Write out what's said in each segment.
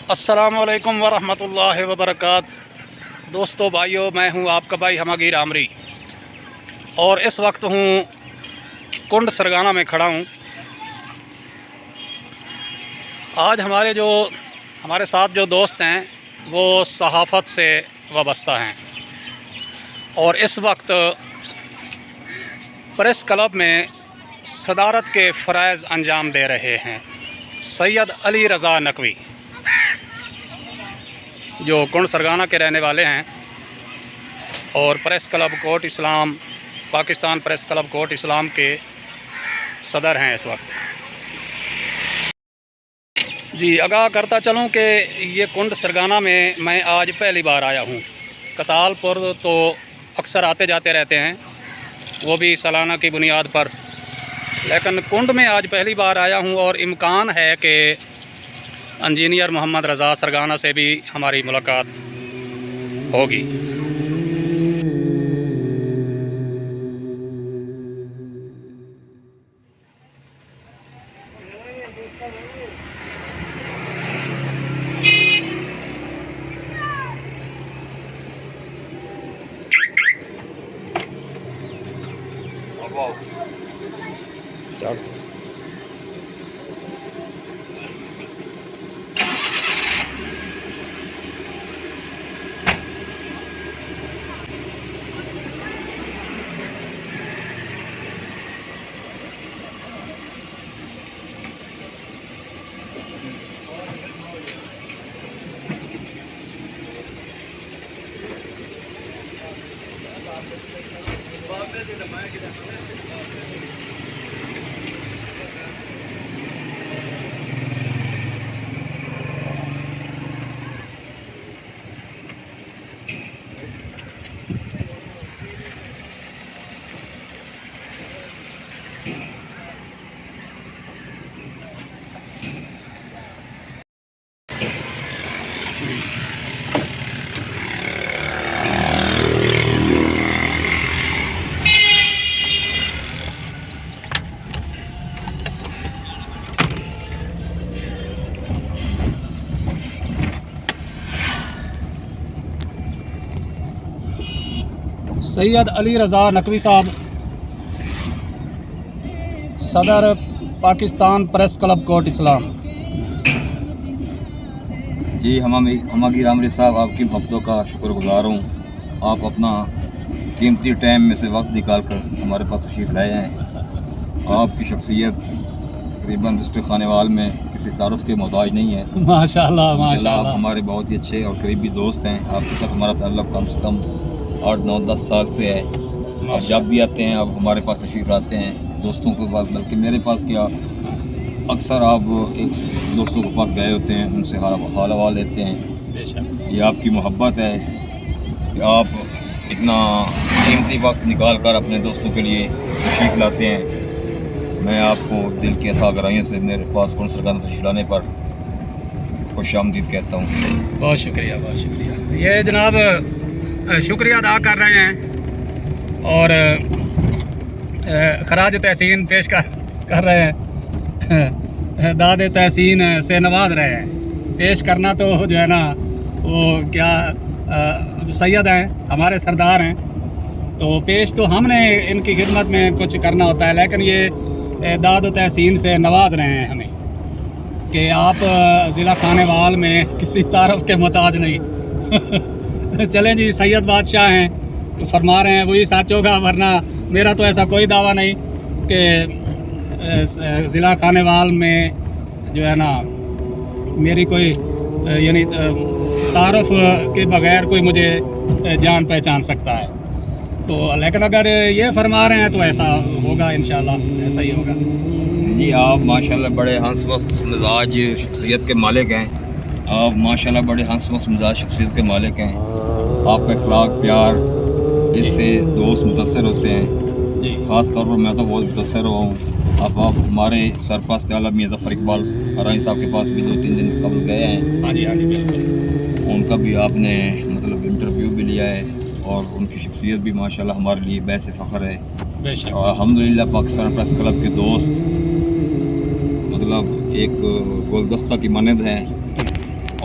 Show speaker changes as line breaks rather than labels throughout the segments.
अस्सलामुअलैकुम वरहमतुल्लाहि वबरकात। दोस्तों भाइयों, मैं हूं आपका भाई हमागीर आमरी और इस वक्त हूं कुंड सरगाना में खड़ा हूं। आज हमारे साथ जो दोस्त हैं वो सहाफ़त से वाबस्ता हैं और इस वक्त प्रेस क्लब में सदारत के फ़राइज़ अंजाम दे रहे हैं। सैयद अली रज़ा नकवी जो कुंड सरगाना के रहने वाले हैं और प्रेस क्लब कोट इस्लाम, पाकिस्तान प्रेस क्लब कोट इस्लाम के सदर हैं इस वक्त। जी, आगाह करता चलूं कि ये कुंड सरगाना में मैं आज पहली बार आया हूं। कतालपुर तो अक्सर आते जाते रहते हैं, वो भी सालाना की बुनियाद पर, लेकिन कुंड में आज पहली बार आया हूं और इम्कान है कि इंजीनियर मोहम्मद रज़ा सरगाना से भी हमारी मुलाकात होगी। सैयद अली रज़ा नकवी साहब, सदर पाकिस्तान प्रेस क्लब कोट इस्लाम।
जी, हमागीर आमरी साहब, आपकी मोहब्बतों का शुक्रगुजार हूँ। आप अपना कीमती टाइम में से वक्त निकाल कर हमारे पास तशरीफ़ लाए हैं। आपकी शख्सियत तकरीबन डिस्ट्रिक्ट खानेवाल में किसी तारुफ के मोहताज नहीं है।
माशाल्लाह माशाल्लाह।
आप हमारे बहुत ही अच्छे और करीबी दोस्त हैं। आपके साथ हमारा ताल्लुक़ कम से कम 8-9-10 साल से है। आप जब भी आते हैं, आप हमारे पास तशरीफ़ लाते हैं, दोस्तों के पास, बल्कि मेरे पास क्या, अक्सर आप एक दोस्तों के पास गए होते हैं, उनसे हाल हवाल लेते हैं। ये आपकी मोहब्बत है कि आप इतना कीमती वक्त निकाल कर अपने दोस्तों के लिए तशरीफ़ लाते हैं। मैं आपको दिल की अता गहराइयों से मेरे पास कुंड सरगाना तशरीफ़ लाने पर खुशामदीद कहता हूँ।
बहुत शुक्रिया, बहुत शुक्रिया। ये जनाब शुक्रिया अदा कर रहे हैं और खराज तहसीन पेश कर रहे हैं, दाद तहसीन से नवाज रहे हैं। पेश करना तो जो है ना, वो क्या सैयद हैं, हमारे सरदार हैं, तो पेश तो हमने इनकी खिदमत में कुछ करना होता है, लेकिन ये दाद तहसीन से नवाज रहे हैं हमें कि आप ज़िला खानेवाल में किसी तारफ़ के मोहताज नहीं। चलें जी, सैयद बादशाह हैं, तो फरमा रहे हैं वही सच होगा, वरना मेरा तो ऐसा कोई दावा नहीं कि ज़िला खानेवाल में जो है ना मेरी कोई यानी तारुफ के बग़ैर कोई मुझे जान पहचान सकता है। तो लेकिन अगर ये फरमा रहे हैं तो ऐसा होगा, इंशाल्लाह ऐसा ही होगा।
जी, आप माशाल्लाह बड़े हंसमुख मिजाज शख्सियत के मालिक हैं। आप माशाल्लाह बड़े हंसमुख मिजाज शख्सियत के मालिक हैं। आपका अखलाक, प्यार, इससे दोस्त मुतासर होते हैं। ख़ास तौर पर मैं तो बहुत मुतासर हुआ हूँ। अब आप हमारे सरपरस्त आला मियां ज़फ़र इकबाल हरानी साहब के पास भी 2-3 दिन कबल गए हैं।
हाँ जी, हाँ जी, बिल्कुल।
उनका भी आपने मतलब इंटरव्यू भी लिया है और उनकी शख्सियत भी माशाल्लाह हमारे लिए बैसे फ़ख्र है। और अल्हम्दुलिल्लाह पाकिस्तान प्रेस क्लब के दोस्त मतलब एक गुलदस्ता की मानद हैं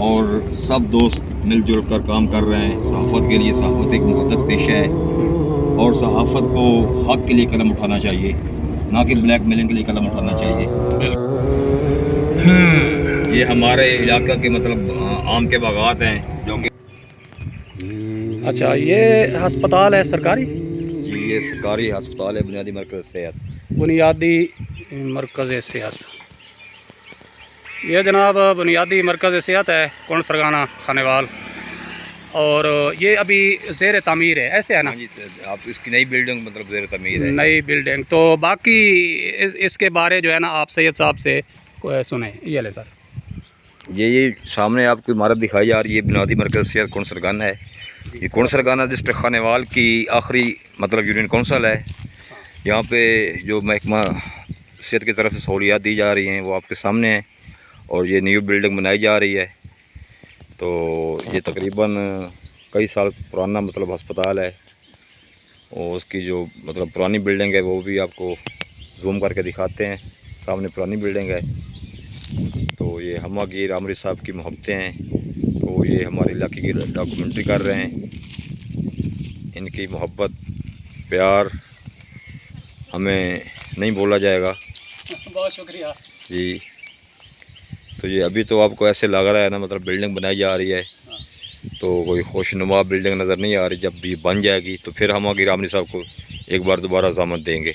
और सब दोस्त मिलजुल कर काम कर रहे हैं सहाफ़त के लिए। सहाफ़त एक मुक़द्दस पेशा है और सहाफ़त को हक़ के लिए कलम उठाना चाहिए, ना कि ब्लैक मेलिंग के लिए कलम उठाना चाहिए। ये हमारे इलाका के मतलब आम के बागात हैं जो कि
अच्छा, ये अस्पताल है सरकारी?
ये सरकारी अस्पताल है, बुनियादी मरकज़ सेहत।
बुनियादी मरकज़ सेहत। ये जनाब बुनियादी मरकज़ सेहत है कौन सरगाना खानेवाल, और ये अभी ज़ेर तामीर है, ऐसे है ना?
हाँ जी, आप इसकी नई बिल्डिंग मतलब ज़ेर तमीर है।
नई बिल्डिंग। तो बाकी इसके बारे जो है ना आप सैयद साहब से सुने। ये ले सर,
ये सामने आपको इमारत दिखाई जा रही है, बुनियादी मरकज़ सेहत कौन सरगाना है। ये कौन सरगाना डिस्ट्रिक्ट खानेवाल की आखिरी मतलब यूनियन कौंसल है। यहाँ पे जो महकमा सेहत की तरफ से सहूलियात दी जा रही हैं वो आपके सामने है, और ये न्यू बिल्डिंग बनाई जा रही है। तो ये तकरीबन कई साल पुराना मतलब अस्पताल है, और उसकी जो मतलब पुरानी बिल्डिंग है वो भी आपको जूम करके दिखाते हैं। सामने पुरानी बिल्डिंग है। तो ये हमागीर आमरी साहब की मोहब्बतें हैं, तो ये हमारे इलाके की डॉक्यूमेंट्री कर रहे हैं। इनकी मोहब्बत प्यार हमें नहीं बोला जाएगा।
बहुत शुक्रिया
जी। तो ये अभी तो आपको ऐसे लग रहा है ना मतलब बिल्डिंग बनाई जा रही है, तो कोई खुशनुमा बिल्डिंग नज़र नहीं आ रही। जब भी बन जाएगी तो फिर हम आगे रामनी साहब को एक बार दोबारा ज़ामत देंगे।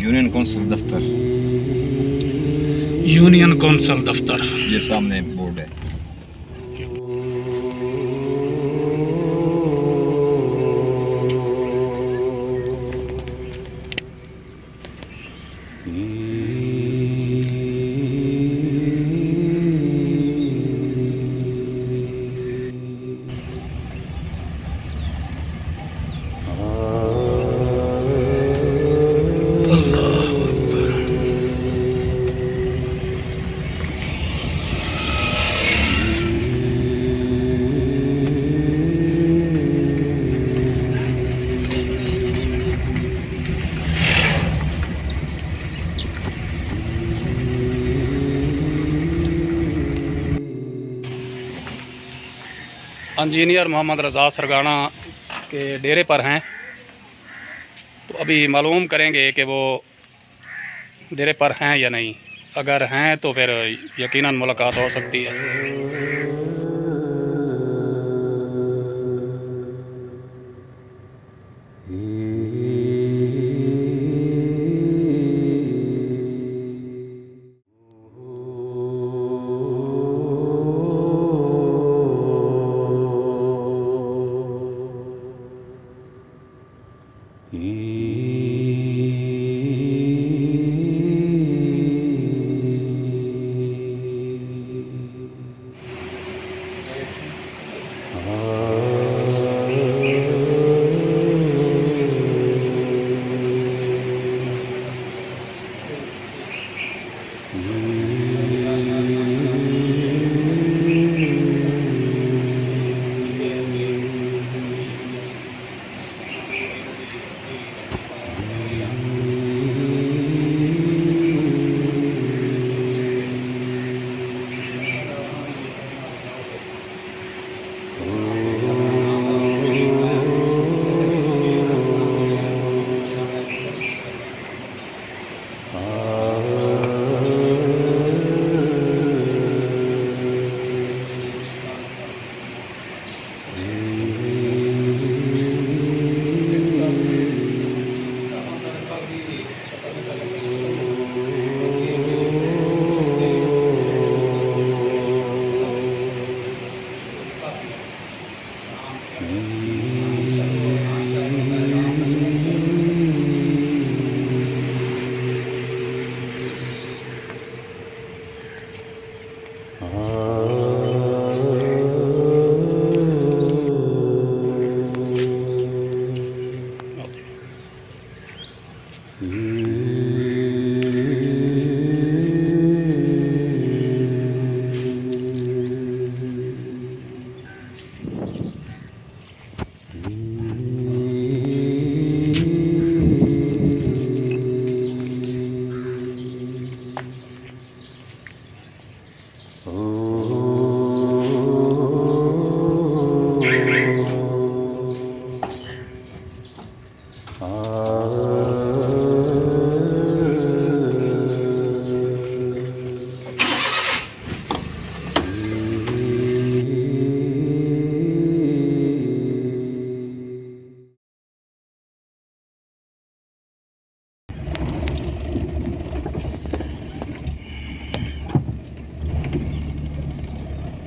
यूनियन कौंसिल दफ्तर,
यूनियन कौंसिल दफ्तर,
ये सामने बोर्ड है।
इंजीनियर मोहम्मद रज़ा सरगाना के डेरे पर हैं। तो अभी मालूम करेंगे कि वो डेरे पर हैं या नहीं। अगर हैं तो फिर यकीनन मुलाकात हो सकती है।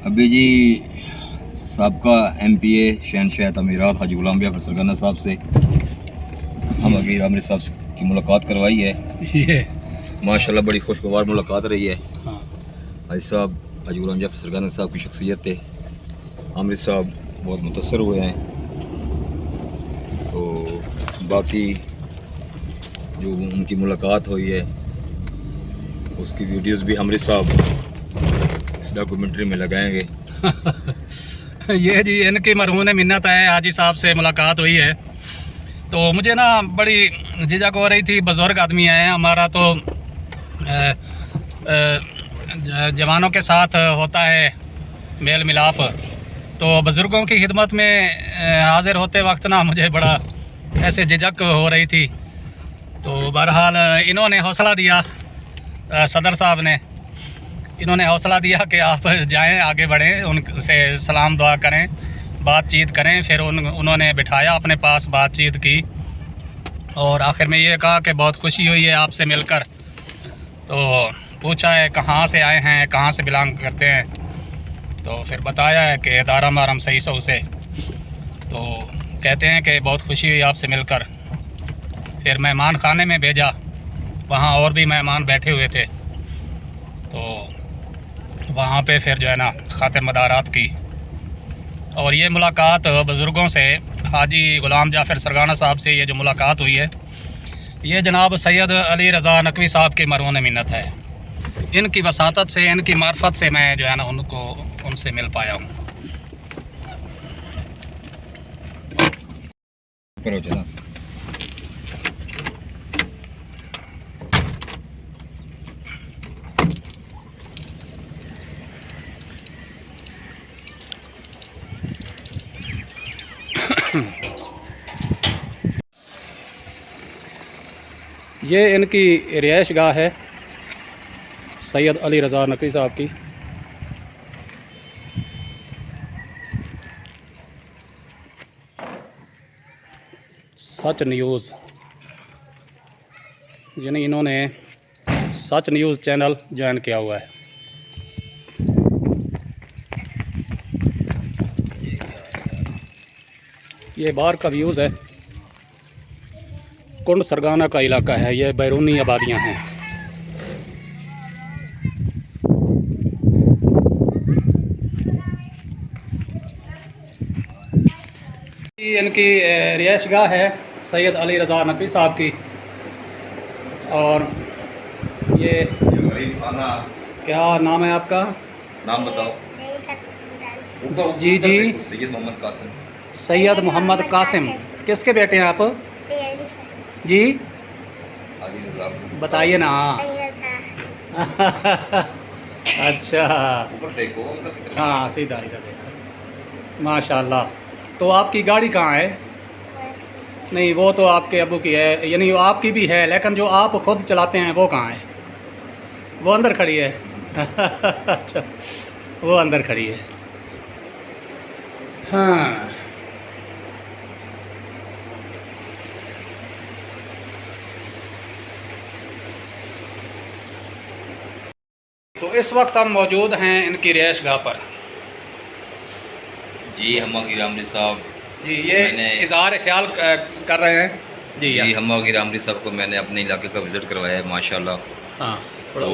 अभी जी सबका MPA शहनशाह तमीरात हाजी गुलाम जाफर सरगना साहब से हम अभी आमिर साहब की मुलाकात करवाई है।
ये
माशाल्लाह बड़ी खुशगवार मुलाकात रही है।
हाँ।
हाजी साहब हाजी गुलाम जाफर सरगना साहब की शख्सियत है, आमिर साहब बहुत मुतासर हुए हैं। तो बाकी जो उनकी मुलाकात हुई है उसकी वीडियोस भी आमिर साहब इस डॉक्यूमेंट्री में लगाएंगे।
ये जी इनकी मरहून मिन्नत है, हाजी साहब से मुलाकात हुई है। तो मुझे ना बड़ी झिझक हो रही थी, बुज़ुर्ग आदमी हैं, हमारा तो जवानों के साथ होता है मेल मिलाप, तो बुज़ुर्गों की खिदमत में हाज़िर होते वक्त ना मुझे बड़ा ऐसे झिझक हो रही थी। तो बहरहाल इन्होंने हौसला दिया, सदर साहब ने इन्होंने हौसला दिया कि आप जाएं, आगे बढ़ें, उनसे सलाम दुआ करें, बातचीत करें। फिर उन्होंने बिठाया अपने पास, बातचीत की और आखिर में ये कहा कि बहुत खुशी हुई है आपसे मिलकर। तो पूछा है कहाँ से आए हैं, कहाँ से बिलोंग करते हैं, तो फिर बताया है कि दारा मारम सही सौ से। तो कहते हैं कि बहुत खुशी हुई आपसे मिलकर। फिर मेहमान खाने में भेजा, वहाँ और भी मेहमान बैठे हुए थे, तो वहाँ पे फिर जो है ना खातिर मदारात की। और ये मुलाकात बुज़ुर्गों से, हाजी गुलाम जाफ़र सरगाना साहब से ये जो मुलाकात हुई है, ये जनाब सैयद अली रज़ा नकवी साहब की मरहून मिन्नत है। इनकी वसातत से, इनकी मार्फत से मैं जो है ना उनसे मिल पाया हूँ।
करो जनाब।
ये इनकी रिहाइश गाह है सैयद अली रज़ा नकवी साहब की। सच न्यूज़, यानी इन्होंने सच न्यूज़ चैनल ज्वाइन किया हुआ है। ये बाहर का व्यूज़ है, कुंड सरगाना का इलाका है, ये बैरूनी आबादियाँ हैं। इनकी रिहाइश गाह है सैयद अली रज़ा नकवी साहब की। और ये
गरीब खाना,
क्या नाम है आपका?
नाम बताओ।
जी जी,
सैयद मोहम्मद कासिम।
सैयद मोहम्मद कासिम। किसके बेटे हैं आप जी? बताइए ना। अच्छा,
ऊपर देखो,
हाँ सीधा इधर देखो, माशाल्लाह। तो आपकी गाड़ी कहाँ है? नहीं, वो तो आपके अबू की है, यानी वो आपकी भी है, लेकिन जो आप खुद चलाते हैं वो कहाँ है? वो अंदर खड़ी है। अच्छा, वो अंदर खड़ी है। हाँ, तो इस वक्त हम मौजूद हैं इनकी रिहाइश गाह पर।
जी हम्मा गिर आमरी साहब
जी, ये इज़हार ख्याल कर रहे हैं जी।
जी हम्मा गिर आमरी साहब को मैंने अपने इलाके का विज़िट करवाया है माशाल्लाह।
हाँ,
तो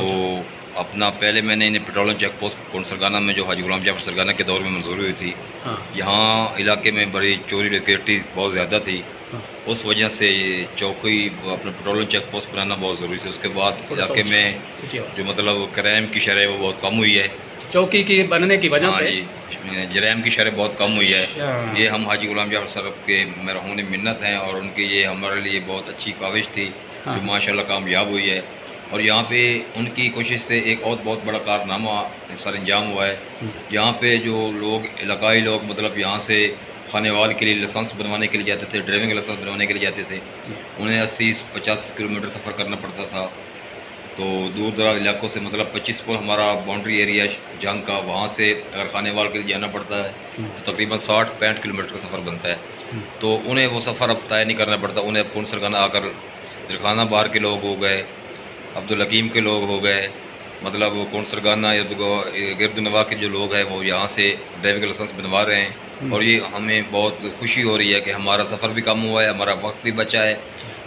अपना पहले मैंने इन्हें पेट्रोलियम चेक पोस्ट कोंसरगाना में जो हाजी गुलाम जाफर सरगाना के दौर में मंजूरी हुई थी,
हाँ।
यहाँ इलाके में बड़ी चोरी डकैती बहुत ज़्यादा थी।
हाँ।
उस वजह से चौकी अपना पेट्रोलियम चेक पोस्ट बनाना बहुत ज़रूरी थी। उसके बाद इलाके में जो मतलब क्राइम की शरह वो बहुत कम हुई है
चौकी की बनने की वजह से।
जराइम की शरह बहुत कम हुई है।
हाँ।
ये हम हाजी गुलाम जाफर साहब के मरहून मिन्नत हैं और उनकी ये हमारे लिए बहुत अच्छी काविश थी,
हाँ।
जो माशाल्लाह कामयाब हुई है। और यहाँ पे उनकी कोशिश से एक और बहुत बड़ा कारनामा सर अंजाम हुआ है। यहाँ पे जो लोग इलाकाई लोग मतलब यहाँ से खानेवाल के लिए लाइसेंस बनवाने के लिए जाते थे, ड्राइविंग लाइसेंस बनवाने के लिए जाते थे, उन्हें 80-50 किलोमीटर सफ़र करना पड़ता था। तो दूर दराज इलाकों से मतलब 25 पुल हमारा बाउंड्री एरिया जंग का, वहाँ से अगर खानेवाल के लिए जाना पड़ता है तो तकरीबन 60-65 किलोमीटर का सफ़र बनता है। तो उन्हें वो सफ़र अब तय नहीं करना पड़ता। उन्हें अब कोंसरगाना आकर दिलखाना बार के लोग हो गए, अब्दुल हकीम के लोग हो गए, मतलब कोंसरगाना गिरदनवा के जो लोग हैं वो यहाँ से ड्राइविंग लाइसेंस बनवा रहे हैं। और ये हमें बहुत खुशी हो रही है कि हमारा सफ़र भी कम हुआ है, हमारा वक्त भी बचा है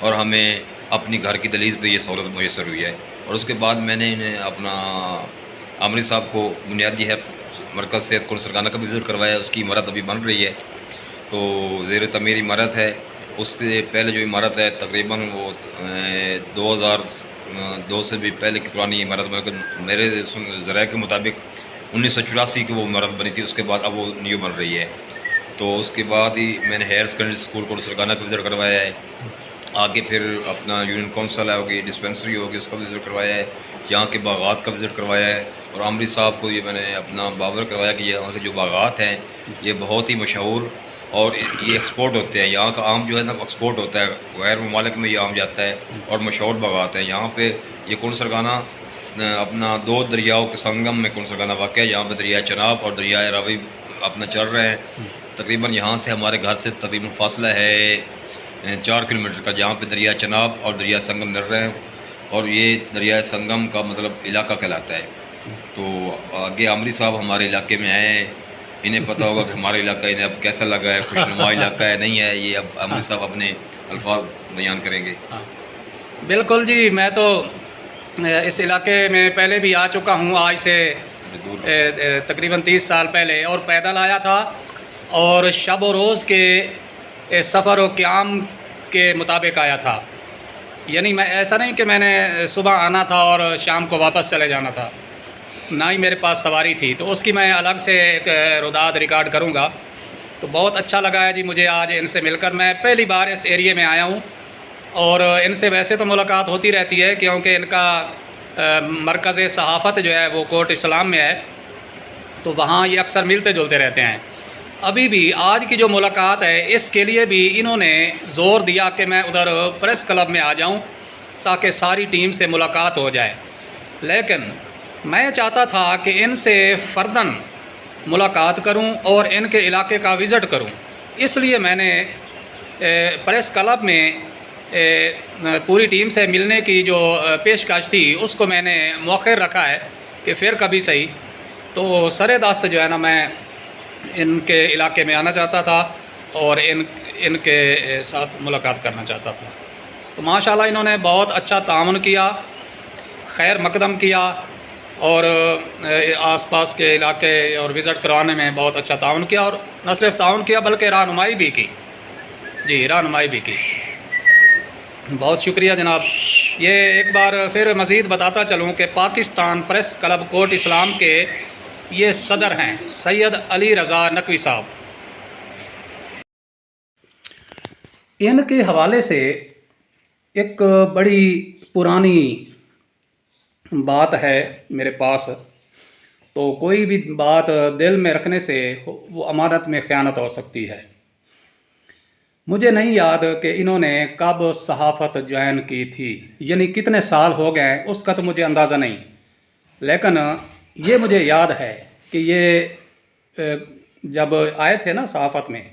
और हमें अपनी घर की दलील पे ये सहूलत मुयसर हुई है। और उसके बाद मैंने इन्हें अपना आमरी साहब को बुनियादी है मरकज़ सेहत कोंसरगाना का भी विज़िट करवाया। उसकी इमारत अभी बन रही है, तो ज़ेर तमीर इमारत है। उसके पहले जो इमारत है तकरीबन वो 2002 से भी पहले की पुरानी इमारत, मेरे ज़राए के मुताबिक 1984 की वो इमारत बनी थी। उसके बाद अब वो न्यू बन रही है। तो उसके बाद ही मैंने हायर सेकेंडरी स्कूल कोंसरगाना का विज़िट करवाया है। आगे फिर अपना यूनियन कौंसल होगी, डिस्पेंसरी होगी, उसका भी विज़िट करवाया है। यहाँ के बागात का विज़िट करवाया है। और आमरी साहब को ये मैंने अपना बावर करवाया कि यहाँ के जो बागात हैं ये बहुत ही मशहूर और ये एक्सपोर्ट होते हैं। यहाँ का आम जो है ना एक्सपोर्ट होता है, गैर ममालिक में ये आम जाता है और मशहूर बागात है। यहाँ पे ये कोंसरगाना अपना 2 दरियाओं के संगम में कोंसरगाना वाक़ है। यहाँ पे दरिया चनाब और दरिया रावी अपना चल रहे हैं। तकरीबन यहाँ से हमारे घर से तकरीबन फासला है 4 किलोमीटर का, जहाँ पे दरिया चनाब और दरिया संगम मिल रहे हैं। और ये दरिया संगम का मतलब इलाका कहलाता है। तो आगे आमरी साहब हमारे इलाके में आए हैं, इन्हें पता होगा कि हमारा इलाका इन्हें अब कैसा लगा है, खुशनुमा इलाका है नहीं है। ये अब आमरी साहब अपने अल्फाज बयान करेंगे।
हाँ बिल्कुल जी, मैं तो इस इलाके में पहले भी आ चुका हूँ, आज से तकरीबन 30 साल पहले, और पैदल आया था और शब व रोज़ के सफ़र व क़याम के मुताबिक आया था। यानी मैं ऐसा नहीं कि मैंने सुबह आना था और शाम को वापस चले जाना था, ना ही मेरे पास सवारी थी। तो उसकी मैं अलग से एक रुदाद रिकॉर्ड करूँगा। तो बहुत अच्छा लगा है जी मुझे आज इनसे मिलकर। मैं पहली बार इस एरिए में आया हूँ और इनसे वैसे तो मुलाकात होती रहती है क्योंकि इनका मरकज़ सहाफ़त जो है वो कोट इस्लाम में है, तो वहाँ ये अक्सर मिलते जुलते रहते हैं। अभी भी आज की जो मुलाकात है इसके लिए भी इन्होंने ज़ोर दिया कि मैं उधर प्रेस क्लब में आ जाऊँ ताकि सारी टीम से मुलाकात हो जाए। लेकिन मैं चाहता था कि इनसे फ़र्दन मुलाकात करूं और इनके इलाके का विज़िट करूं, इसलिए मैंने प्रेस क्लब में पूरी टीम से मिलने की जो पेशकश थी उसको मैंने मौखर रखा है कि फिर कभी सही। तो सरे दास्त जो है ना, मैं इनके इलाके में आना चाहता था और इनके साथ मुलाकात करना चाहता था। तो माशाल्लाह इन्होंने बहुत अच्छा ताउन किया, खैर मकदम किया और आसपास के इलाके और विज़िट करवाने में बहुत अच्छा ताउन किया। और न सिर्फ ताउन किया बल्कि रहनुमाई भी की। जी, रहनुमाई भी की। बहुत शुक्रिया जनाब। ये एक बार फिर मज़ीद बताता चलूँ कि पाकिस्तान प्रेस क्लब कोट इस्लाम के ये सदर हैं सैयद अली रज़ा नकवी साहब। इनके हवाले से एक बड़ी पुरानी बात है मेरे पास। तो कोई भी बात दिल में रखने से वो अमानत में ख़यानत हो सकती है। मुझे नहीं याद कि इन्होंने कब सहाफ़त ज्वाइन की थी, यानी कितने साल हो गए उसका तो मुझे अंदाज़ा नहीं, लेकिन ये मुझे याद है कि ये जब आए थे ना सहाफ़त में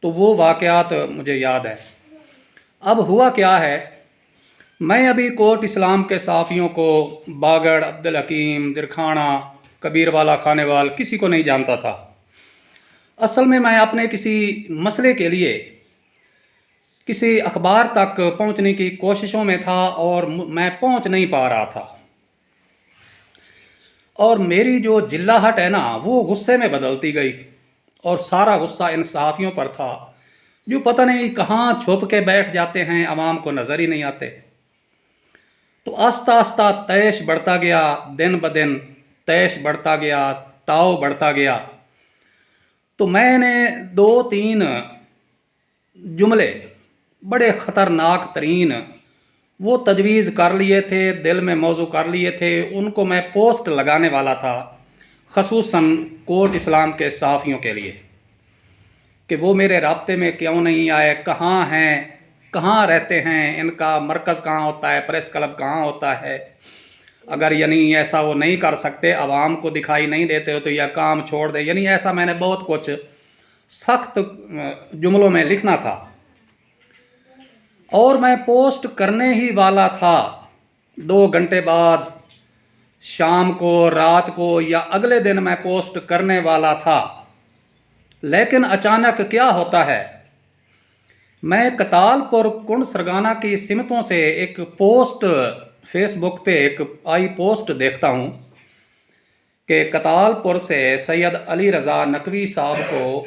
तो वो वाक़यात मुझे याद है। अब हुआ क्या है, मैं अभी कोट इस्लाम के सहाफ़ियों को बागड़, अब्दुल हकीम, दिरखाना, कबीरवाला, खानेवाल किसी को नहीं जानता था। असल में मैं अपने किसी मसले के लिए किसी अखबार तक पहुंचने की कोशिशों में था और मैं पहुंच नहीं पा रहा था। और मेरी जो जिल्लाहट है ना वो गुस्से में बदलती गई, और सारा गुस्सा इन सहाफ़ियों पर था जो पता नहीं कहाँ छुप के बैठ जाते हैं, आवाम को नज़र ही नहीं आते। तो आस्ता आस्ता तैश बढ़ता गया, दिन ब दिन तैश बढ़ता गया, ताव बढ़ता गया। तो मैंने 2-3 जुमले बड़े ख़तरनाक तरीन वो तजवीज़ कर लिए थे, दिल में मौजू कर लिए थे, उनको मैं पोस्ट लगाने वाला था ख़ुसूसन कोर्ट इस्लाम के सहाफ़ियों के लिए कि वो मेरे राब्ते में क्यों नहीं आए, कहाँ हैं, कहाँ रहते हैं, इनका मरकज़ कहाँ होता है, प्रेस क्लब कहाँ होता है। अगर यानी ऐसा वो नहीं कर सकते, आवाम को दिखाई नहीं देते हो तो यह काम छोड़ दे, यानी ऐसा मैंने बहुत कुछ सख्त जुमलों में लिखना था। और मैं पोस्ट करने ही वाला था 2 घंटे बाद, शाम को, रात को या अगले दिन मैं पोस्ट करने वाला था। लेकिन अचानक क्या होता है, मैं कतालपुर कुंड सरगाना की सिमतों से एक पोस्ट फेसबुक पे एक आई पोस्ट देखता हूँ कि कतालपुर से सैयद अली रज़ा नकवी साहब को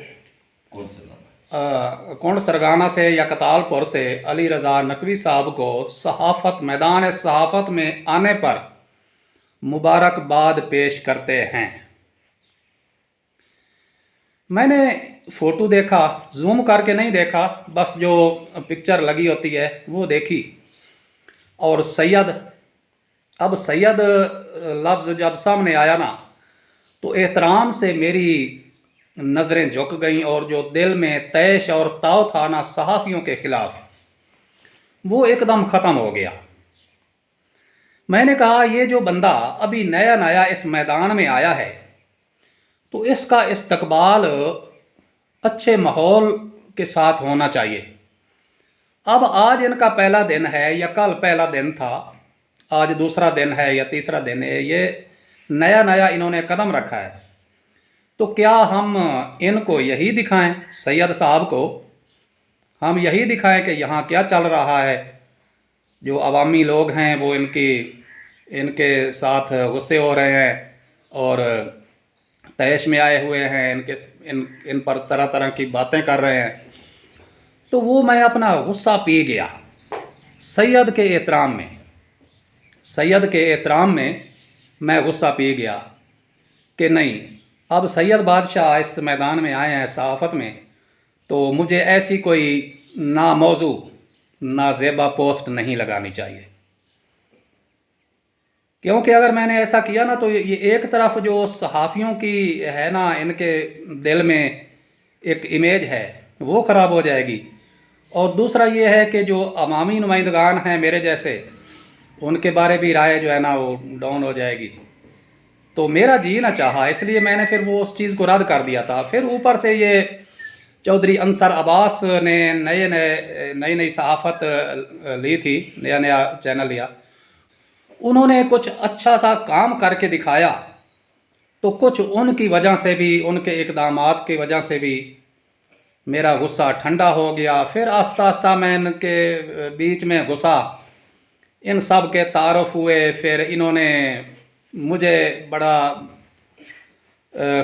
कुंड सरगाना से या कतालपुर से अली रज़ा नकवी साहब को सहाफ़त, मैदान सहाफ़त में आने पर मुबारकबाद पेश करते हैं। मैंने फ़ोटो देखा, जूम करके नहीं देखा, बस जो पिक्चर लगी होती है वो देखी। और सैयद, अब सैयद लफ्ज़ जब सामने आया ना तो एहतराम से मेरी नज़रें झुक गईं, और जो दिल में तैश और ताव था ना सहाफ़ियों के ख़िलाफ़, वो एकदम ख़त्म हो गया। मैंने कहा ये जो बंदा अभी नया नया इस मैदान में आया है तो इसका इस्तकबाल अच्छे माहौल के साथ होना चाहिए। अब आज इनका पहला दिन है या कल पहला दिन था, आज दूसरा दिन है या तीसरा दिन है, ये नया नया इन्होंने कदम रखा है, तो क्या हम इनको यही दिखाएं, सैयद साहब को हम यही दिखाएं कि यहाँ क्या चल रहा है। जो अवामी लोग हैं वो इनके साथ गुस्से हो रहे हैं और तैश में आए हुए हैं, इन पर तरह तरह की बातें कर रहे हैं। तो वो मैं अपना गुस्सा पी गया सैयद के एहतराम में, सैयद के एहतराम में मैं गुस्सा पी गया कि नहीं, अब सैयद बादशाह इस मैदान में आए हैं सहाफ़त में, तो मुझे ऐसी कोई ना मौजू ना ज़ेबा पोस्ट नहीं लगानी चाहिए। क्योंकि अगर मैंने ऐसा किया ना तो ये एक तरफ जो सहाफ़ियों की है ना, इनके दिल में एक इमेज है वो ख़राब हो जाएगी, और दूसरा ये है कि जो अवामी नुमाइंदगान हैं मेरे जैसे, उनके बारे भी राय जो है ना वो डाउन हो जाएगी। तो मेरा जी ना चाहा, इसलिए मैंने फिर वो उस चीज़ को रद्द कर दिया था। फिर ऊपर से ये चौधरी अंसर अब्बास ने नई सहाफ़त ली थी, नया नया चैनल लिया, उन्होंने कुछ अच्छा सा काम करके दिखाया, तो कुछ उनकी वजह से भी, उनके इक़दामात की वजह से भी मेरा गुस्सा ठंडा हो गया। फिर आस्ता आस्ता मैं इनके बीच में घुसा, इन सब के तारुफ हुए, फिर इन्होंने मुझे बड़ा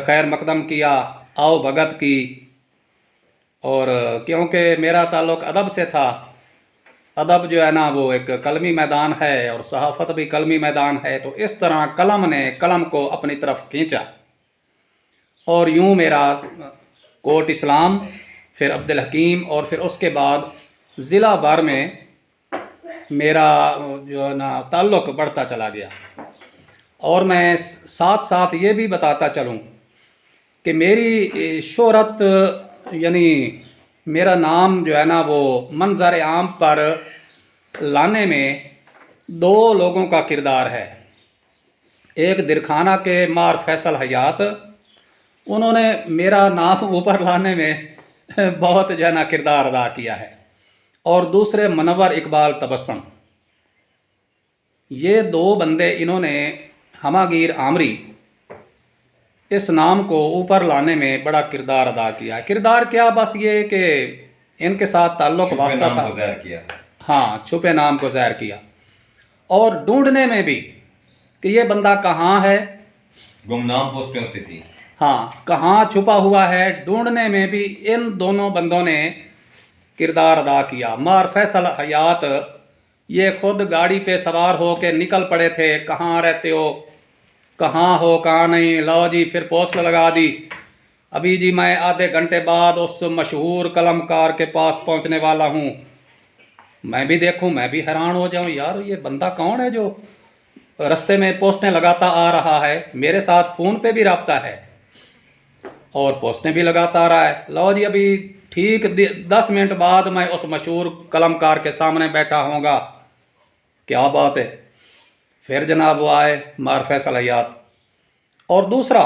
खैर मकदम किया, आओ भगत की, और क्योंकि मेरा ताल्लुक़ अदब से था, अदब जो है ना वो एक कलमी मैदान है और सहाफ़त भी कलमी मैदान है, तो इस तरह कलम ने कलम को अपनी तरफ खींचा, और यूँ मेरा कोर्ट इस्लाम, फिर अब्दुल हकीम, और फिर उसके बाद ज़िला भर में मेरा जो है ना ताल्लुक़ बढ़ता चला गया। और मैं साथ साथ ये भी बताता चलूँ कि मेरी शोहरत यानी मेरा नाम जो है ना वो मंजर आम पर लाने में 2 लोगों का किरदार है। एक दिरखाना के मार फैसल हयात, उन्होंने मेरा नाम ऊपर लाने में बहुत जो है ना किरदार अदा किया है, और दूसरे मनवर इकबाल तबस्सुम। ये 2 बंदे, इन्होंने हमागीर आमरी इस नाम को ऊपर लाने में बड़ा किरदार अदा किया। किरदार क्या, बस ये कि इनके साथ ताल्लुक़ वास्ता था, हाँ, छुपे नाम को ज़ाहिर किया, और ढूंढने में भी कि ये बंदा कहाँ है,
गुमनाम पोस्टें होती थी।
हाँ, कहाँ छुपा हुआ है ढूंढने में भी इन दोनों बंदों ने किरदार अदा किया। मार फैसल हयात ये खुद गाड़ी पे सवार हो के निकल पड़े थे, कहाँ रहते हो, कहाँ हो, कहाँ नहीं। लो जी, फिर पोस्ट लगा दी। अभी जी मैं आधे घंटे बाद उस मशहूर कलमकार के पास पहुंचने वाला हूं। मैं भी देखूं, मैं भी हैरान हो जाऊं, यार ये बंदा कौन है जो रास्ते में पोस्टें लगाता आ रहा है, मेरे साथ फ़ोन पे भी रब्ता है और पोस्टें भी लगाता आ रहा है। लो जी, अभी ठीक 10 मिनट बाद मैं उस मशहूर कलमकार के सामने बैठा होऊंगा। क्या बात है। फिर जनाब वो आए मार फैसल हयात। और दूसरा,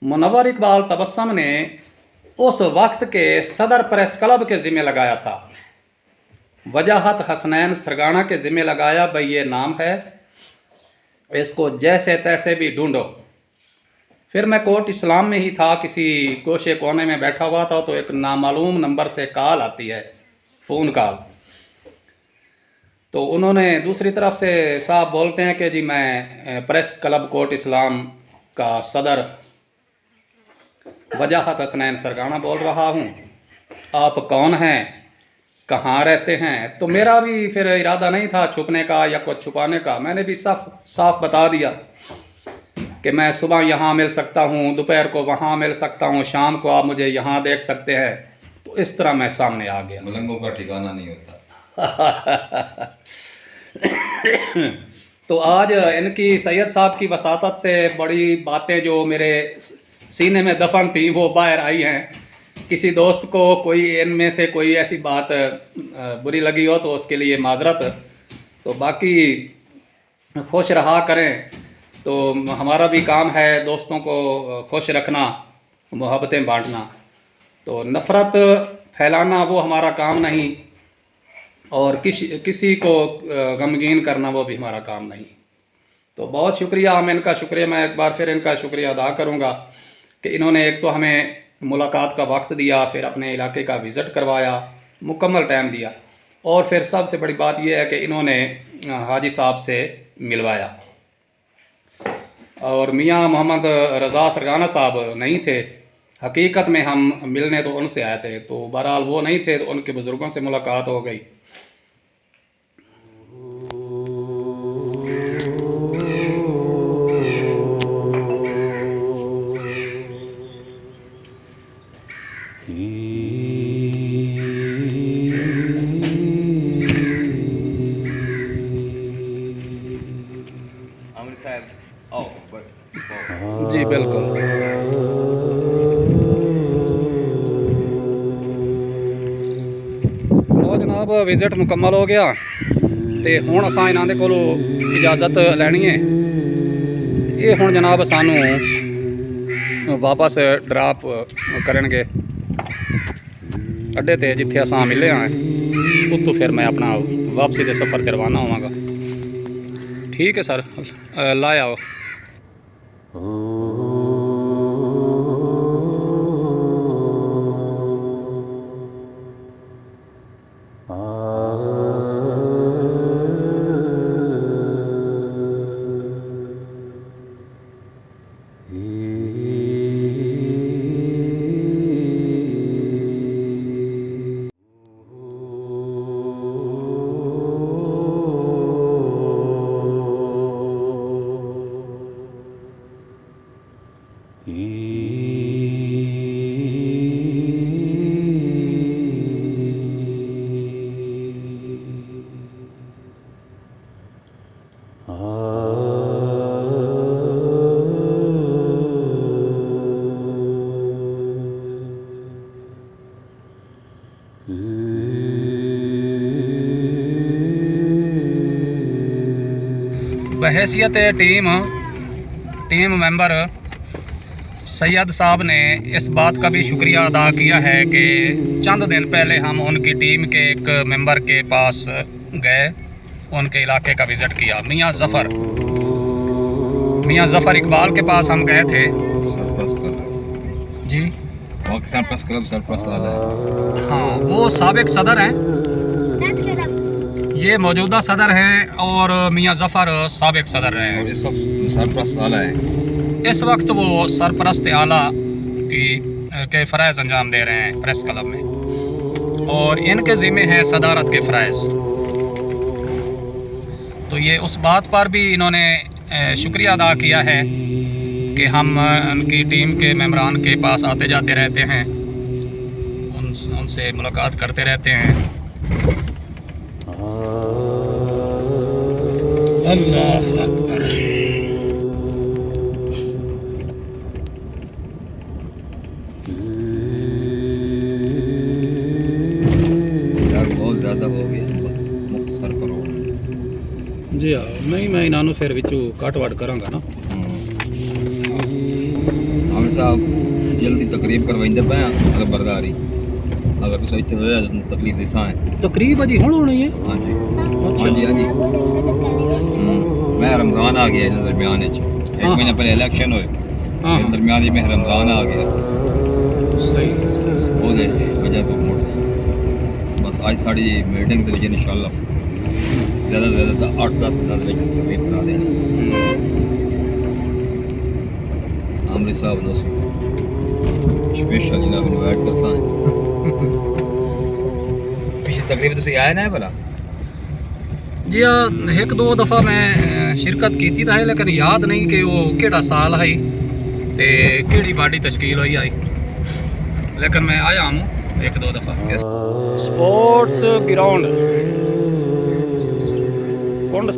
मुनव्वर इकबाल तबस्सुम ने उस वक्त के सदर प्रेस क्लब के ज़िम्मे लगाया था। वजाहत हसनैन सरगाना के ज़िम्मे लगाया, भाई ये नाम है, इसको जैसे तैसे भी ढूंढो। फिर मैं कोर्ट इस्लाम में ही था, किसी गोशे कोने में बैठा हुआ था, तो एक नामालूम नंबर से कॉल आती है, फ़ोन कॉल। तो उन्होंने दूसरी तरफ से साहब बोलते हैं कि जी मैं प्रेस क्लब कोर्ट इस्लाम का सदर वजाहत हसनैन सरगाना बोल रहा हूँ, आप कौन हैं, कहाँ रहते हैं। तो मेरा भी फिर इरादा नहीं था छुपने का या कुछ छुपाने का। मैंने भी साफ बता दिया कि मैं सुबह यहाँ मिल सकता हूँ, दोपहर को वहाँ मिल सकता हूँ, शाम को आप मुझे यहाँ देख सकते हैं। तो इस तरह मैं सामने आ गया।
मलंगों का ठिकाना नहीं होता।
तो आज इनकी सैयद साहब की वसातत से बड़ी बातें जो मेरे सीने में दफन थी वो बाहर आई हैं। किसी दोस्त को कोई इनमें से कोई ऐसी बात बुरी लगी हो तो उसके लिए माजरत। तो बाकी खुश रहा करें, तो हमारा भी काम है दोस्तों को खुश रखना, मोहब्बतें बांटना। तो नफ़रत फैलाना वो हमारा काम नहीं, और किसी को गमगीन करना वो भी हमारा काम नहीं। तो बहुत शुक्रिया, हम इनका शुक्रिया, मैं एक बार फिर इनका शुक्रिया अदा करूँगा कि इन्होंने एक तो हमें मुलाकात का वक्त दिया, फिर अपने इलाके का विज़िट करवाया, मुकम्मल टाइम दिया, और फिर सबसे बड़ी बात यह है कि इन्होंने हाजी साहब से मिलवाया। और मियाँ मोहम्मद रज़ा सरगाना साहब नहीं थे, हकीकत में हम मिलने तो उनसे आए थे, तो बहरहाल वो नहीं थे, तो उनके बुज़ुर्गों से मुलाकात हो गई। जी बिल्कुल। लो जनाब, विजिट मुकम्मल हो गया ते हुण असां इन्हां दे कोलों इजाज़त लैनी है। ये हुण जनाब सानू वापस ड्रॉप करनगे अड्डे ते जिथे असां मिले हैं, उत्तों फिर मैं अपना वापसी के सफ़र ते रवाना होवांगा। ठीक है सर, लाया आओ। बहैसियत टीम मेंबर सैयद साहब ने इस बात का भी शुक्रिया अदा किया है कि चंद दिन पहले हम उनकी टीम के एक मेंबर के पास गए, उनके इलाके का विज़िट किया। मियाँ ज़फ़र इकबाल के पास हम गए थे जी। हाँ, वो साबिक सदर हैं, ये मौजूदा सदर हैं, और मियाँ ज़फ़र साबिक सदर रहे हैं।
और इस वक्त सरपरस्त आला है।
इस वक्त वो सरपरस्त आला के फ़राइज़ अंजाम दे रहे हैं प्रेस क्लब में, और इनके ज़िम्मे है सदारत के फ़राइज़। तो ये उस बात पर भी इन्होंने शुक्रिया अदा किया है कि हम उनकी टीम के मेंबरान के पास आते जाते रहते हैं, उनसे मुलाकात करते रहते हैं। अल्लाह अकबर।
यार बहुत ज़्यादा हो गया, मुख्तसर करो।
जी हाँ, नहीं मैं इन्होंने फिर बिचू कट वट करांगा ना।
आमिर साहब जल्दी तकरीब करवाइंदे पे अगर बरदारी अगर तुम इतने होया तो तकलीफ दिसा है।
तकरीब अजी हुण होनी है।
हाँ जी
अच्छा।
हाँ जी हाँ जी। मैं रमज़ान आ गया इन दरमियान एक
हाँ।
महीने पहले इलेक्शन होए,
हाँ
इन दरमियान में रमज़ान आ गया,
सही।
वो वजह तो मुड़ बस आज साड़ी मीटिंग के विच इंशाअल्लाह ज़्यादा से ज़्यादा 8-10 दिनों के विच तकरीब करा देनी। आमिर साहब ने स्पेशल जनाब इनवाइट करसा पिछली तकरीब तुसी आए ना भला?
जी हाँ, एक दो दफ़ा मैं शिरकत की था, लेकिन याद नहीं कि वो केड़ा साल है ते केड़ी बाडी तश्कील हुई आई, लेकिन मैं आया हूँ एक दो दफ़ा। स्पोर्ट्स ग्राउंड कुंड।